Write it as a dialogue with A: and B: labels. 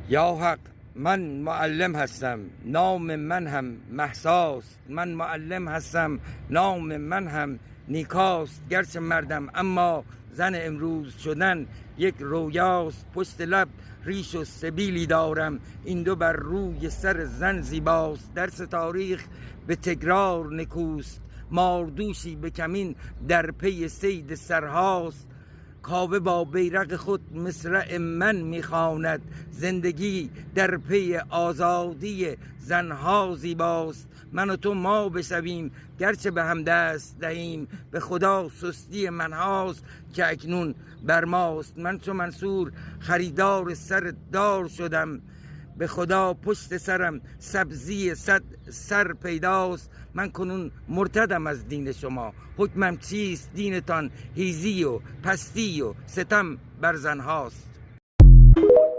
A: یا حق من معلم هستم، نام من هم مهساست. من معلم هستم، نام من هم نیکاست. گرچه مردم اما زن امروز شدن یک رویاست. پشت لب ریش و سبیلی دارم، این دو بر روی سر زن زیباست. درس تاریخ به تکرار نکوست، ماردوشی به کمین در پی صید سرهاست. کعبه با بیرق خود مصرع من میخواند، زندگی در پی آزادی زنها زیباست. من و تو ما بشویم گرچه به هم دست دهیم، به خدا سستی من هاست که اکنون بر ماست. من چو منصور خریدار سر دار شدم، به خدا پشت سرم سبزی 100 سر پیداست. من کنون مرتدم از دین شما، حکمم چیست دینتان هیزی و پستی و ستم بر زنهاست.